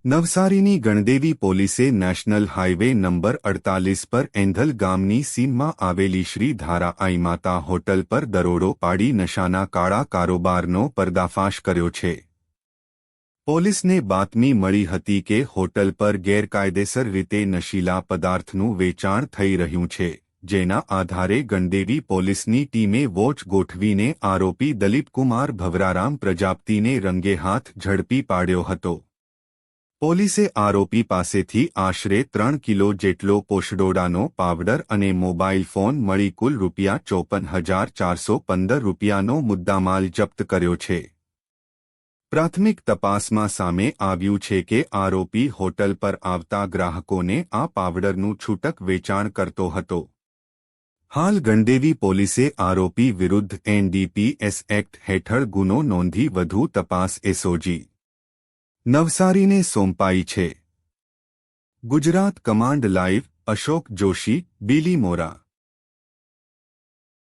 નવસારીની ગણદેવી પોલીસે national highway number 48 પર એંધલ ગામની સીમમાં આવેલી શ્રી ધારા આઈ માતા હોટલ પર દરોડો પાડી નશાના કાળા કારોબારનો પર્દાફાશ કર્યો છે। પોલીસને બાતમી મળી હતી કે હોટલ પર ગેરકાયદેસર રીતે નશીલા પદાર્થનું વેચાણ થઈ રહ્યું છે, જેના આધારે ગણદેવી પોલીસની ટીમે વોચ ગોઠવીને આરોપી દલીપકુમાર ભવરારામ પ્રજાપતિને રંગેહાથ ઝડપી પાડ્યો હતો। પોલીસે આરોપી પાસેથી આશરે 3 કિલો જેટલો પોષડોડાનો પાવડર અને મોબાઈલ ફોન મળી કુલ ₹54,415નો મુદ્દામાલ જપ્ત કર્યો છે। પ્રાથમિક તપાસમાં સામે આવ્યું છે કે આરોપી હોટલ પર આવતા ગ્રાહકોને આ પાવડરનું છૂટક વેચાણ કરતો હતો। હાલ ગણદેવી પોલીસે આરોપી વિરુદ્ધ NDPS એક્ટ હેઠળ ગુનો નોંધી વધુ તપાસ એસઓજી નવસારીને સોંપાઈ છે। Gujarat command live Ashok Joshi, Bilimora.